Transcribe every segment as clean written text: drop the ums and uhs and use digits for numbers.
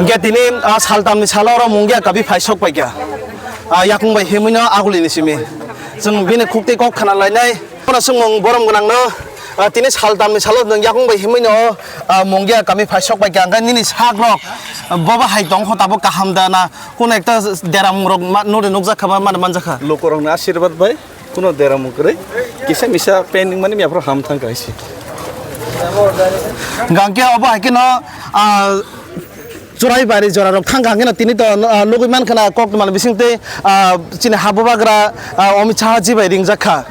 Get the name Saltam Salora Mungia Kabi Paisok Paga. Yakung by Himino Agulinisimi. Some Vina Kukti Kokana Lane, Ponasung Borom Ganano, Tinis Saltam Salot, Yakung by Himino, Mungia Kami Paisok by Ganganis Haglock, Baba Haidong Hotaboka Hamdana, Connectors Deram no the Noxa Manzaka. Lokorong Ashirbat by Kuno Deramukre, Kisamisa pending money for Hamtankaisi. Gankia Oba Hakino. Surai bari jorarok thangangena tini to logiman khana kokman bisingte chine habubagra omi chaji bai ringjakha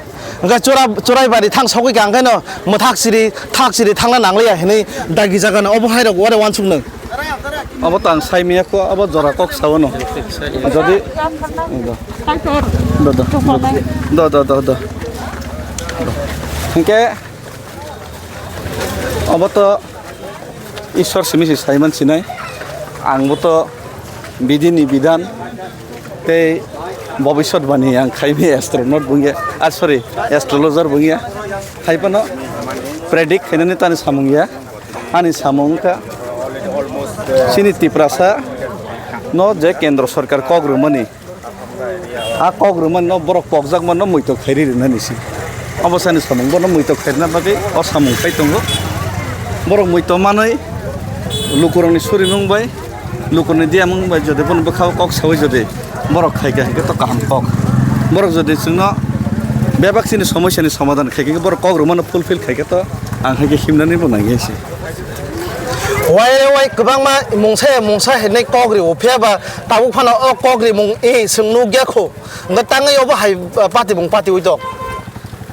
ga chorai bari thang sogoi gangena mothak siri thangna nangleya hene dagi jagana obo hairok ware wansuknang abo tang saimiya ko abo jora kok sawono jodi do hingke abo to ishwar simisi saiman sinai Angbuto bidini bidan te bobishot bani ang khaibe astronaut bungia sorry astrologer bungia khaipano predict khenani tani samungya ani samungka sini tiprasa no je kendra sarkar kogrumani a kogruman no borok pokjak man no muito khairi rinani si obosani samung bono muito khairna bagi o samung khai tongo borok muito manoi lukuroni suri nungbai Lukone dia mung ba jode pun bekau kok sawi jode borok khaiga to kaham kok borok jode sungno bebak sini সমস্যা ni সমাধান খাইগে borok kok rumano fulfill khaiga to ang haige himnani bunangi si wai kubang ma mungsa hene kogri opya ba tabu phana o kogri mung e sungnu gya kho ngatangai oba hai pati uidok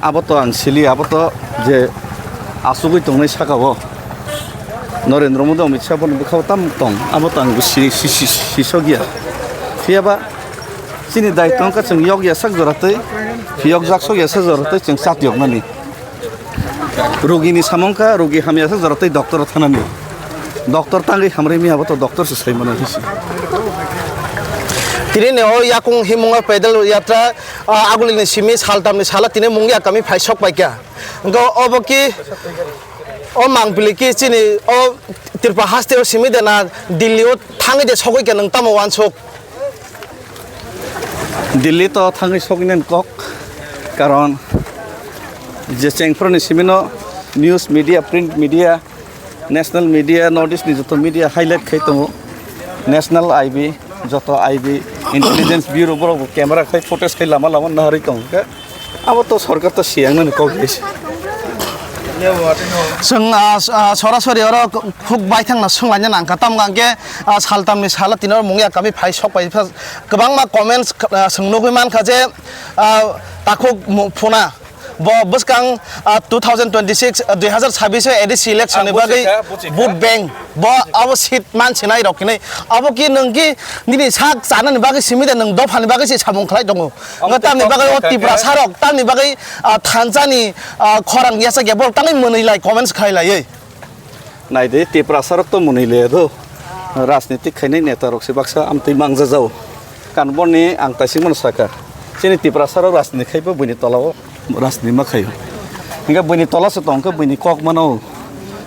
abo to ang sili abo to je asugui tongnai sakabo Narendra Modi Amit Shah pun bekau tam tong, abotang sisogia. Fiaba sini dai tong ka chung yok ya sak jorate, fiok jak sok ya sak jorate chung sat yok nani. Rugi ni samongka rugi hamya sak jorate doktor thanani. Doktor tangi hamre mi aboto doktor se sai mana hisi. Tini ne o yakung himunga pedal yatra aguli ni simi saltam ni sala tini mungya kami phaisok paikya. Go oboki O mangpiliki chini o tirpa haste o simidena Delhi o thangi de sogoi ke nang tamo wansok Delhi to thangi soginen kok karon je chengproni simino news media print media national media notice ni joto media highlight khai tongo national IB joto IB intelligence bureau boro camera khai footage khai lama nahari tong ka abo to sarkar to siang ni kok is Sung sorasori oro khuk baithang na sunglanya nang katam gangke saltam ni sala tinor mungya kami phai sok pai kebang ma comments sungnugui man khaje takhuk phona bo buskang 2026 2026 edit selection ni bagai vote bank bo abo seat man chinai rokine abo ki nangki nini sak chana ni bagai simida nang Dophani bagai si samung khlai dongo ngatam ni bagai oti prasarok tam ni bagai thanjani khorang yasa ge bol tangai monai lai comments khai lai nai de ti prasarok to monai le do rajnitik khainai neta rok se baksa amtui mangja jao kanbon ni ang tasingmon saka sini ti prasarok rajnitik khaipa buni tolao rasni makhayo hinga buni tola se tongka buni kok mano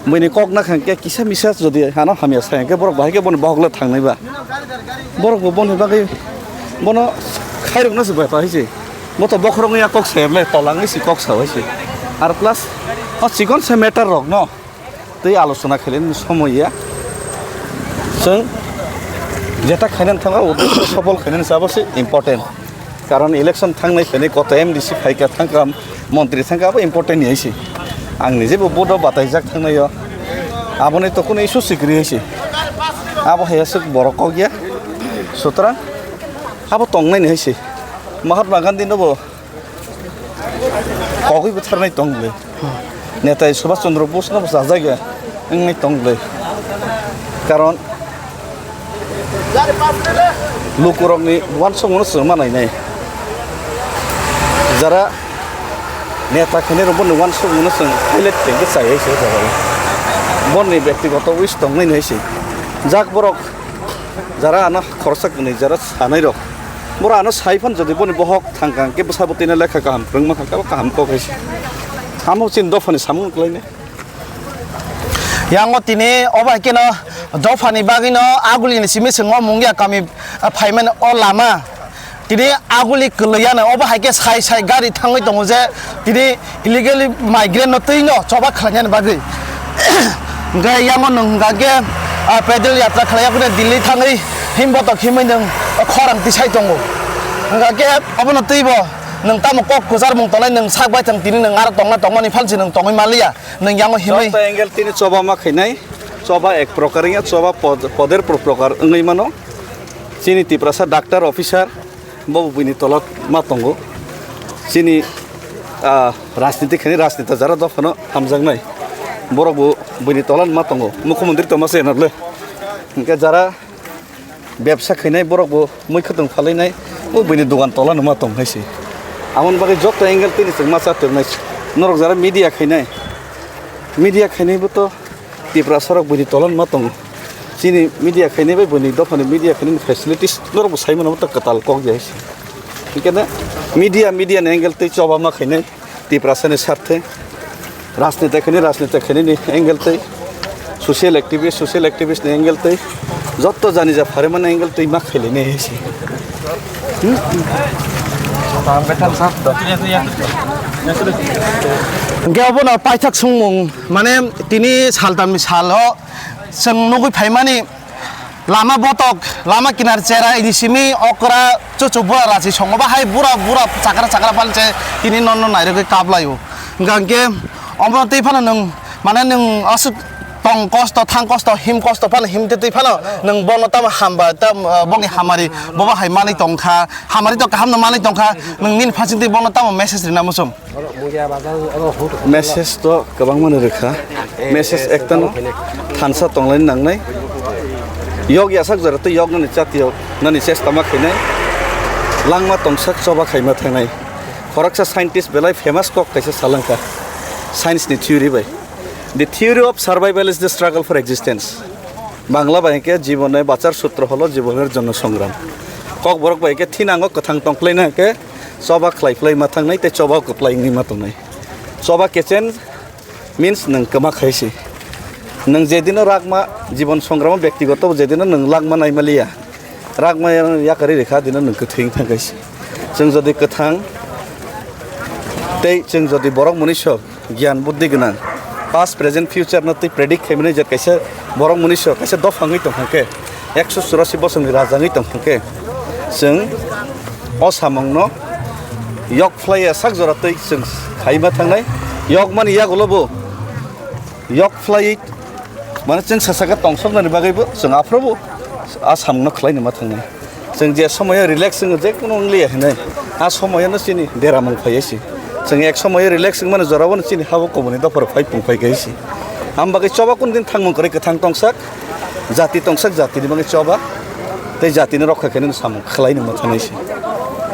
buni kok na khangke kisa misa jodi hana hamya saengke borok bahike bon bahogla thangnai ba borok bon bagai bono khairok na se ba paise moto bokrong ya kok serle tolangi si kok sawaise ar plus o sikon se meter rok no tei আলোচনা খেলেন সময়া जों যেটা খাইনান থাকা উদ্দেশ্য সফল খাইনান সাবসে important কারণ election থাংনাই খানে কত এমডিসি ফাইকা থাকা মন্ত্রী থাকাবো ইম্পর্টেন্ট হইছে आं নিজেবো বড় বাতাইজাক থাংনায় আবনে তো কোন ইস্যু সিক্রি হইছে আবো হেয়াসক বড় কগিয়া সুতরাং আবো টংনাই হইছে মহাত্মা গান্ধী নবো কগই বছরনাই টংলে নেতা সুভাষ চন্দ্র বোস নবো জায়গা এংনাই টংলে কারণ লুকুরকনি ওয়ানসংনো সমানাই নাই যারা নেতা খানের বন ওয়ানসংনো সং হাইলাইট টেকে চাইছে যাবে বননি ব্যক্তিগত উইস টংনাই হইছে যাক বরক যারা আনা খরচক নি যারা সানাই রক বড় আনো সাইফান যদি বনি বহক থাংকাং কে বসাবতিনা লেখা কাম রংমা খাকা কাম কক হইছে আমো চিন দফানি সামুন কলাইনে yang tini oba kena Dophani Bagwino aguli ni simi sengo mungya kami payment o lama tini aguli Khwlaiya na oba haike sai gari thangai tongo je tini illegally migrant no tino Choba Khwlaiya bagi ga yang nung ga ge pedal yatra Khwlaiya ko Delhi thangai himbo to khimai nang khorang ti sai tongo ga ge abono tibo nang tamo kok kusar mong tolay nang sagbay tang tini nang arap tong ni falsi nang tongay malia nang yango himay Jota angle tini Choba ma khinai Choba ek prokarnya Choba poder prokar ngai mano sini ti prasa doctor officer bobu bini tolak matongo sini rajniti khini rajnita jara Dophano hamjang nai borobu bini tolan matongo mukhyamantri to mase nable inka jara ব্যবসা খাইনাই বরকবো মই খতং ফালাইনাই ও বইনি দোকান তলা নুমা তং হাইছে আমন বাকি যত angle তিনি মাছা তরনাই নরক যারা মিডিয়া খাইনাইবো তো তিপ্রা সরক বইনি তলান মা তং চিনি মিডিয়া খাইনাইবাই বইনি Dophani মিডিয়া খাইনি ফ্যাসিলিটিস নরকবো সাইমন তো কতাল কক যাইছে ঠিকানা মিডিয়া অ্যাঙ্গেল তে Choba মা খাইনাই তিপ্রা সানে স্বার্থে রাজনীতি খাইনি অ্যাঙ্গেল তে সোশ্যাল অ্যাক্টিভিস্ট অ্যাঙ্গেল তে যত জানি যা ফারে মানে অ্যাঙ্গেল তুই মা খেলে নিয়ে এসে Gawon paitak sungmung mane tini saltam salo seng nugui phaimani lama botok lama kinar cera ini simi okra cucu bura rasi songoba hai bura cakra palce tini non naire ke Khwlaio gangke omro tei phana nung mane nung asuk tong kosto thang kosto him kosto pan him te phano nang bono tam hamba tam bongi hamari boba hai mani tongkha hamari to kaham no mani tongkha nang nin phasing te bono tam message rina musum message তো গোবাং মানে রেখা message একটা থানসা তংলাইন নাংনাই ইয়গ Yasak জরাতে ইয়গ নানি চাতিয়গ নানি চেষ্টা মা খাইনাই লাংমা তংসাক Choba খাইমা থাইনাই খরকসা সাইন্টিস্ট বেলাই ফেমাস কক কাইসা সালাংকা সায়েন্স নি থিওরি বাই The theory of survival is the struggle for existence. Bangla বাইকে জীবনে বাঁচার সূত্র হলো জীবনের জন্য সংগ্রাম কক বরক বাইকে থিনাঙ্গ কথাং তংক্লাই নাকে Choba Khwlaio ma thangnai te Choba Khwlaio ni ma tongnai Choba kechen means nang kama khaisi nang jedino ragma জীবন সংগ্রাম ব্যক্তিগত যেদিন নং লাগমা নাইমালিয়া রাগমা ইয়াকারি রেখা দিন নং কথিং থাকাইছি जों যদি কথাং তেই जों যদি বরক মনুষ্য জ্ঞান বুদ্ধি গোনাं past present future na tei predict khaimani je kaisa borok mनुष्य kaisa Dophani tongkhake 184 bosorni rajangi tongkhake जों osamongno yok Khwlaiya sak jora tei जों khaima thangnai yok mani yagolobo yok Khwlaiya mane जों sasaka tongsoknani bagaibo जों afrobo asamno khlaini ma thangnai जों je somoya relax जों je kono liya hinai a somoyano chini deramong phaiasi जों एक समय relaxing माने जरावन चिनि हाबो कमनि दफर फाइ पुंफाइ गाइसि आम बागै Choba कोन दिन थांमं करे कथां तंगसाक जाति नि बागै Choba तै जातिनि रक्षा खेनो सामं खलाइनो मथानाइसि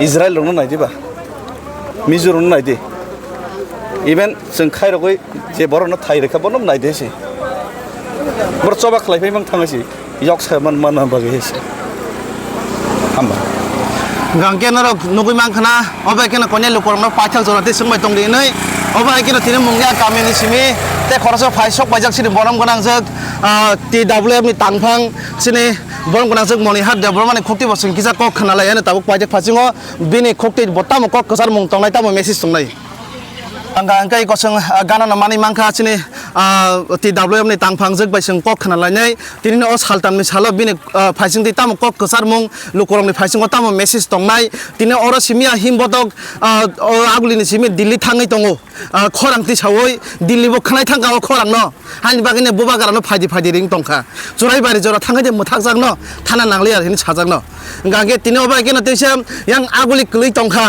इजराइल रंनो नायदिबा मिजोरनो नायदि इभेन जों खायरगै जे बरनो थाइ रेखा बनो नायदेसि बर Choba खलाइफाइ मां थांगासि yok सामान मान बागैसि हामबा gangke narok nugui mangkhana obai kena konya lukorno paithak jorate sungbai tongdi nei obai kena tini mungya kami ni simi te khorso phaisok bajak sini borom gonang jak TWF ni tangphang sini borom gonang jak moni hat develop mane khokti bosung kisa kok khanalai ane tabuk pajak phasingo bini khokti botam kok kasar mung tonglai tamo message tonglai angkai kosong gana na mani mangkha sini TWF ni tangphang jak bai sung kok khanalai nei tini o saltam ni salo bini phaising ti tamo kok kasar mung lukorom ni phaising tamo message tongnai tini oro simia himbotok aguli ni simi Delhi thangai tongo khorang ti sawoi Delhi bo khanai thangka o khorang no hani bagine boba garano phaidi ring tongkha churai bari jora thangai je muthak jak no thana nangli ar hini sajak no gangke tini obai kena teisam yang aguli klei tongkha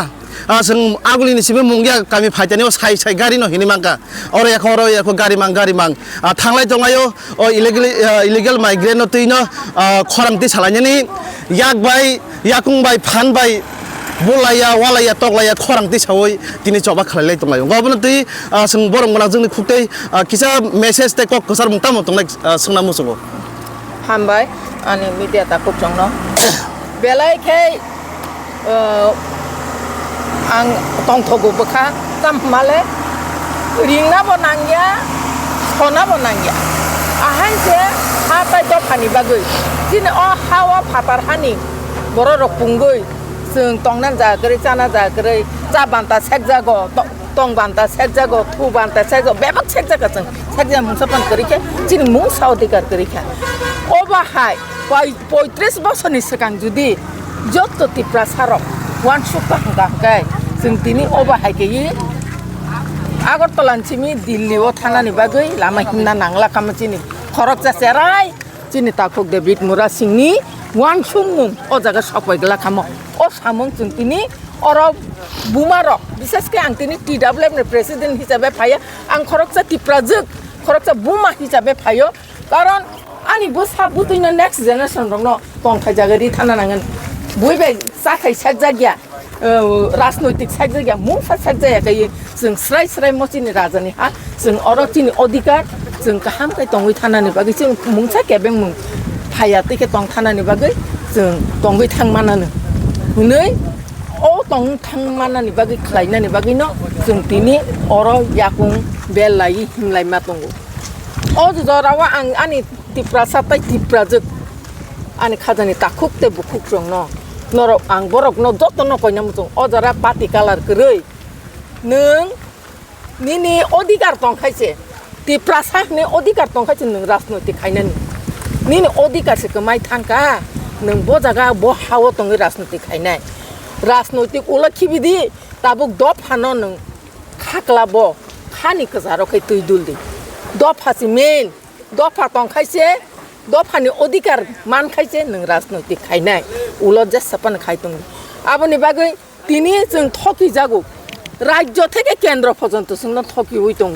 जों aguli ni sibe mungya kami phaitani o sai gari no hini mangka oro yakho gari mang thanglai tongayo o illegal migrant no tuino khorang ti salainani yakung bai phan bai Khwlaiya walaya toklaya khorang ti sawoi tini Choba Khwlaio tonglayo gobno tui जों borom gona जोंनि खुktei kisa message te kok kasar mung tamo tonglai sungna musugo hambai ani media ta kuk jongno belai khai ang tongthogo bokha tam male ringna bonangya sona bonangya ahanse hatai Dophani bagui jini o hawa phatar hani borok pungui जों tongnan jagre chana jagre cha banta sekjago tong banta sekjago thu banta sekjago bebak sekjago जों sekja mungsapan korike jini mung saudikar korike oba hai 35 বছরনি सिगां जुदि जत तिप्रा सारक वान सुका हंगाय जों दिनै oba hai ke आगरतलानिसिम दिल्लीआव थानानै बागै लामा हिमना नांला खामो चिनि खरक जासेराय चिनि ताखुक डेभिड मुरा सिंनि वान सुमुं ओ जागा सपायगला खामो ओ सामुं जों दिनै अरब बुमारक बिसेसके आं दिनै टिडब्लिउएफ नि प्रेसिडेन्ट हिसाबै फायो आं खरकसा तिप्राजोक खरकसा बुमा हिसाबै फायो कारण आंनि बोसा बुतैनो नेक्स्ट जेनेरेसन दंनो तंखाय जागारि थाना नांगोन बयबाय जाखाय साक जागिया राजनैतिक साक जागिया मुंफा साक जायाखै जों स्राय स्राय मचिनि राजानि हा जों अरचिनि अधिकार जों गाहामखाय तंगै थानानै बागै जों मुंसा केबें मुं फायातिके तंग थानानै बागै जों तंगै थांमानानो हुनै ओ तंग थांमानानै बागै खलायनानै बागैनो जों दिनै अर याकुं बेलाय हिमलाय मा दंगो ओ जरावा आं आनि तिप्रा साताय तिप्राजोक आनि खाजानि ताखुकते बुखुक जोंनो नरक आं बरकनो जतनो कयना मुजों अजरा पाति कालार करै नों निनि अधिकार दंखायसे तिप्रासानि अधिकार दंखायसे नों राजनैतिक खायनानि निनि अधिकारसे कमाय थांका नों ब जागा ब हाव दङ राजनैतिक खायनाय राजनैतिक उलखिबिदि ताबुक दफानो नों खाक्लाब खानि कजारखै तुइ दुलदि दफासि मेन दफा दंखायसे दफानि अधिकार मानखायसे नों राजनैतिक खायनाय उलत जेसापान खायदों आबनि बागै दिनै जों थकि जागौ राज्य থেকে কেন্দ্র পর্যন্ত जोंनो थकि হই दङ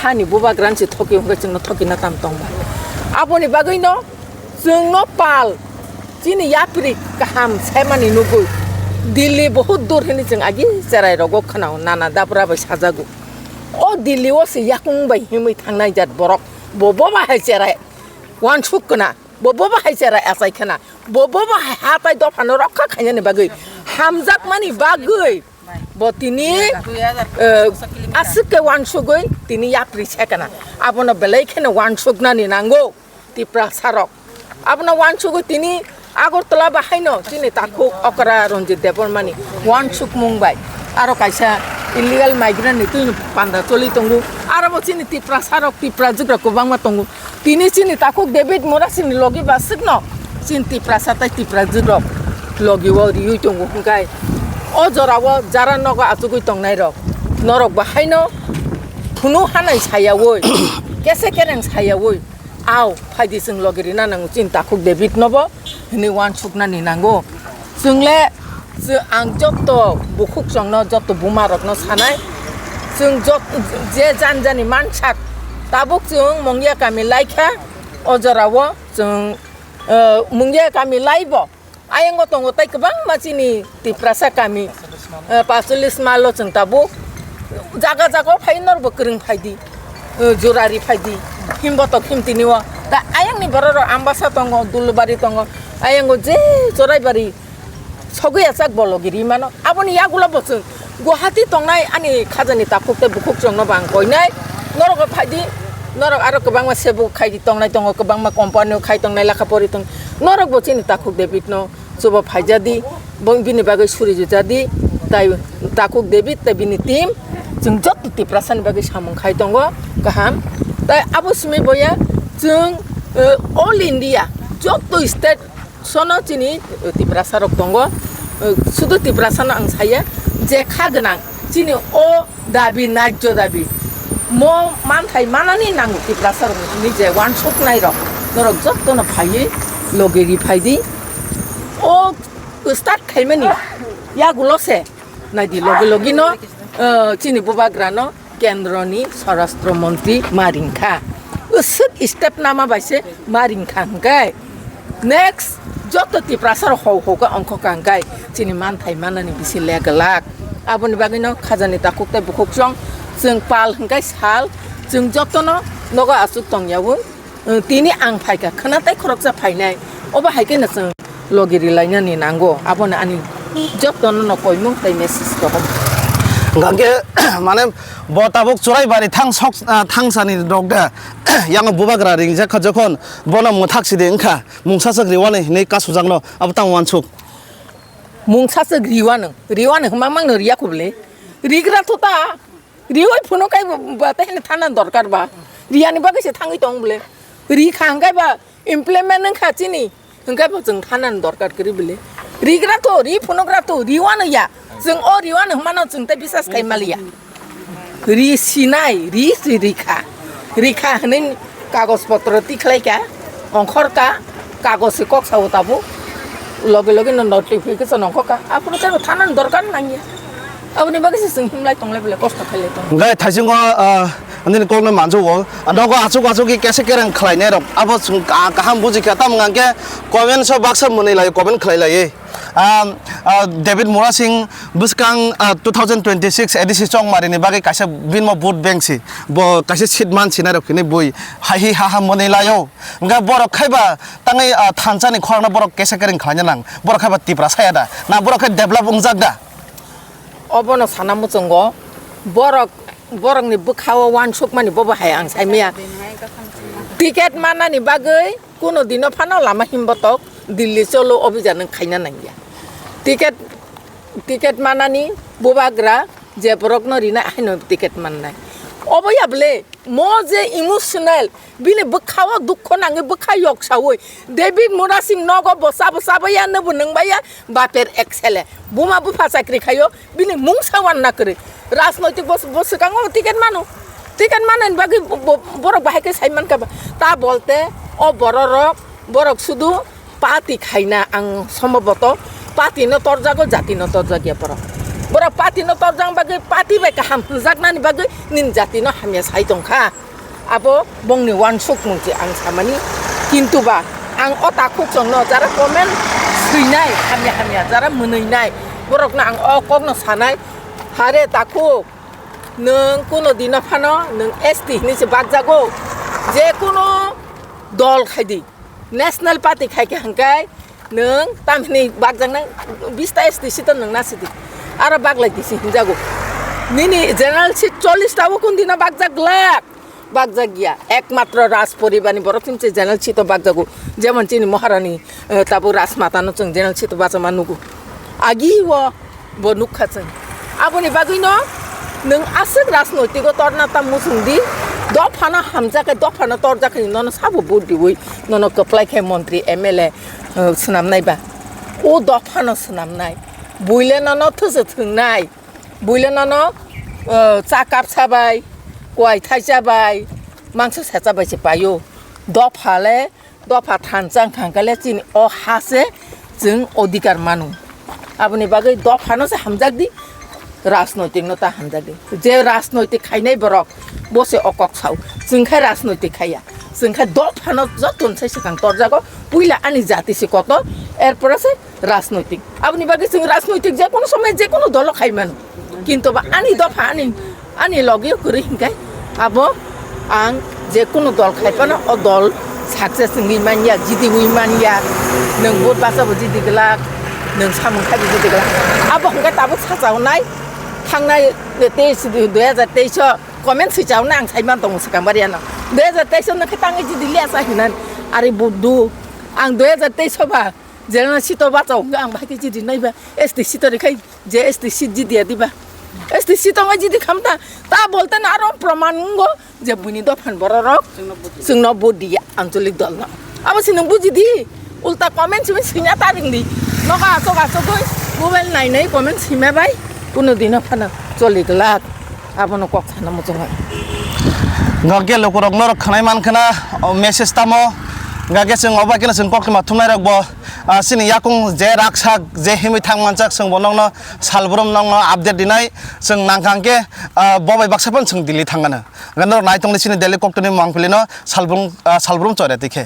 हानि बुबा ग्रान्सि थकि हंगाय जोंनो थकि ना ताम दङ आबनि बागैनो जोंनो पाल जिनि याप्रि गाहाम सेमानि नुगै दिल्ली बहुत दूर हेनि जों आगि जेराय रगो खनाव नाना दाब्राबो साजागौ ओ दिल्लीआव से याकुं बाय हिमै थांनाय जात बरक बबो बाहाय जेराय वान सुकना बबो बाहाय जेराय आसायखना बबो बाहाय हाताय दफानो रखा खायनानि बागै हामजाक मानि बागै बतिनि आसुके वान सुगै तिनि याप्रि सेकना आबनो बेलायखेनो वान सुगनानि नांगौ तिप्रा सारक आबनो वान सुगै तिनि आगरतला बाहायनो तिनि ताखु अकरा रंजित देबरमानि वान सुक मुंबाय आरो कायसा इलिगेल माइग्रेन्ट नि तुइ पान्दा चलि तंगु आरो बचिनि तिप्रा सारक तिप्रा जुग्रा गोबांमा तंगु तिनि चिनि ताखु डेभिड मोरासिनि लगी बासुकनो चिन तिप्रा साताय तिप्रा जुग्रा लगी व रिउ तंगु हुंगाय ओ जराव जारा नगा आजुगै तंनाय रक नरक बाहायनो खुनु हानाय सायावै केसे केरें सायावै आव फायदि जों लगेरि ना नांगौ चिन ताखु डेभिड नबो हनि वान सुकनानि नांगौ जोंले जो आं जत बुखुक जोंनो जत बुमारकनो सानाय जों जत जे जानजानि मानसाक ताबुक जों मंगिया गामि लायखा अजराव जों मंगिया गामि लायबो आयंगो तंगो ताय गोबां मानसिनि तिप्रासा गामि 45 माइल जों ताबुक जागा जागा फाइनरबो गोरों फायदि जुरारि फायदि हिमबतक हिमतिनिव दा आयंनि बरर आम्बासा दङ दुलबारि दङ आयंगो जे जरायबारि सगैया जाक बलगिरि मानो आबनि यागुला बसों गुवाहाटी तंनाय आनि खाजानि ताखुकते बुखुक जोंनो बां गयनाय नरक फायदि नरक आरो गोबां मा सेबु खायदि तंनाय दङ गोबां मा कम्पानियाव खाय तंनाय लाखा परि दं नरक बचिनि ताखुक डेभिड नो जोबो फायजादि बिनि बागै सुरि जुजादि ताय ताखुक डेभिड ताय बिनि टीम जों जत तिप्रासानि बागै सामुं खाय दङ गाहाम ताय आबुसमि बया जों अल इन्डिया जत स्टेट सोनो चिनि तिप्रासारक दङ सुदु तिप्रासानो आं साया जे खागोनां चिनि अ दाबि नायज दाबि म मानथाय मानानि नांगौ तिप्रासारक निजे वान शट नायर नरक जतनो फायै लगेरि फायदि ओ स्टार्ट खायमानि यागुलसे नायदि लगे लगेनो चिनि बुबाग्रानो केन्द्रनि स्वराष्ट्र मन्त्री मारिंखा उसुक स्टेप नामा बायसे मारिंखा हंगाय नेक्स्ट जत तिप्रासार हौका अंख कांगाय चिनि मानथाय मानानि बिसि लेगलाक आबनि बागैनो खाजानि ताखुकते बुखुकजों जों पाल हंगाय साल जों जतनो नगा आसुक तंयावो तिनि आं फायका खोनाताय खरकजा फायनाय अबा हायकेनो जों लगेरि लायनानि नांगौ आबनो आनि जतनो न कयमुं ताय मेसेज दहम गांगे माने बताबुक चुरायबारि थांसानि दगदा yang bubagra ringja kha jokhon bona muthak sidi engkha mungsasak riwane nei kasujangno abtang wansuk mungsasak riwane mamang no riya kuble rigra thota rioi phono kai bata hene thana dorkar ba riani ba kaise thangi tong bole ri khangai ba implement nang khachini hangkai ba jeng thanan dorkar kri bole rigra to ri phonogra to riwane ya jeng o riwane mano jeng ta bisas kai malia ri sinai ri rikha hnen kagos potro tikhlai ka onkhor ka kagos kok sao tabu lage lage no notification onkhor ka apno ta thanan dorkar nang ya abni bagise sing himlai tonglai bole kosto khaile tong ngai thaijingo andin kolme manjogo anogo achugi kese kerang khlaine rok abo kaham buji ka tamngange comment so baksa munai lai comment khlailai David Mura Singh buskang 2026 edisi chong marini bagi kaisa binmo vote bank si bo kaisa sitman sinarok kini boi hahi haha monei layo nga borok khaiba tangai thanchani khorna borok kesa kering khanya nang borok khaiba tipra sayada na borok khai develop ungjagda obono sanamu chongo borok ni bukhawa wan sukmani bobo hai ang saimia ticket manani bagai kuno dino phano lama himbotok Delhi cholo অভিযান খাইনা নাঙ্গিয়া ticket মানানি বুবাগ্রা যে বরকন রিনা আইনো ticket মাননাই অবয়া বলে মো যে emotional বিনে বখাওয়া দুঃখ নাঙ্গে বখায়ক সাওই David Mura Singh নগ বসা বয়া নবু নংবায়া বাপের এক্সেলে বুমা বুফা চাকরি খাইও বিনে মুংসাওয়ান না করে রাজনৈতিক বস কাঙ্গ টিকেট মানেন বাকি বরক বাহাইকে সাইমান কাবা তা বলতে ও বরক শুধু পাতি খাইনা আং সম্ভবত পাতি ন তরজাগো জাতি ন তরজাগিয়া বড় পাতি ন তরজাং বাগে পাতি বাই কাহাম জাগনানি বাগে নিন জাতি ন হামিয়া সাইতংখা আবো বংনি ওয়ান সুক মুজি আং সামানি কিন্তু বা আং অতাকু চংন যারা কমেন্ট সুইনাই হামিয়া যারা মনৈনাই বরক না আং অকক ন সানাই হারে তাকু নং কোনো দিন ফানো নং এসটি নিছে বাগজাগো যে কোনো দল খাইদি National Party খাইকে হাঙ্কাই নং তামনি বাগজাং না 20টা এসটি সিট নং নাসিদি আর বাগলাই দিছি হিনজাগো নিনি জেনারেল সিট 40 টাও কোন দিনা বাগজাগিয়া একমাত্র রাজ পরিবারনি বড় চিনছে জেনারেল সিট বাগজাগো যেমন চিনি মহারানী তাবো রাজমাতানো চং জেনারেল সিট বাজামা নুগু আগি ব নুখাচং আবনি বাগৈনো নং আসক রাজনৈতিক তরনাতা মুসুংদি Dophana hamjaka Dophana torjaka nono sabu budi wui nono Khwlaiya mantri MLA snamnai ba o Dophana snamnai buile nono those thungnai buile nono chakap sabai koi thaijabai mangso sajabai se payo Dopha thanjang khangkale chini o hase jeng odikar manu aboni bagai Dophano se hamjakdi রাজনৈতিক নতা হামজাগে যে রাজনৈতিক খাইনাই বরক বসে অকক Sao जोंखाय রাজনৈতিক খাইয়া जोंखाय দফানো যতন সাইছে কাং তরজাগো পুইলা আনি জাতিছে কত এরপর আছে রাজনৈতিক আপনি বাকি जों রাজনৈতিক যে কোনো সময় যে কোনো দল খাইমান কিন্তু বা আনি দফা আনি লগিও করে হিংকাই আবো আং যে কোনো দল খাইপানো ও দল সাকসেস নিমানিয়া জিদি উইমানিয়া নং ভোট বাসাবো জিদি গলা নং সামং খাবি জিদি গলা আবো হিংকাই তাবো সাজাওনাই थांनाय 2023 कमेन्ट सिचावना आं साइमान दं सकामबारियाना 2023 नखे तांगै जिदि लियासा हिनान आरि बुदु आं 2023 बा जेना सितो बाचाव आं बाकी जिदि नायबा एसटी सितो रेखाय जे एसटी सिट जिदिया दिबा एसटी सितो मा जिदि खामता ता बोलते ना आरो प्रमाणंगो जे बुनि दफान बररक जोंनो बडिया आंचलिक दलना अब सिनं बुजिदि उल्टा कमेन्ट सिना तारिंदि नगा गय मोबाइल नायनाय कमेन्ट सिमाबाय কোনো দিন ফানা চলি গলা আপন কক থানা মজং ngake lokorok norok khanai mankana message tamo ngake sing obakena sing kok ma thumnai rokbo sini yakung je raksak je himi thangmanchak sing bonongno salbrum nongno update dinai sing nangkangke bobai baksapon sing dili thangana ganor naitongni sini deli koktoni mangpilino salbrum chore tikhe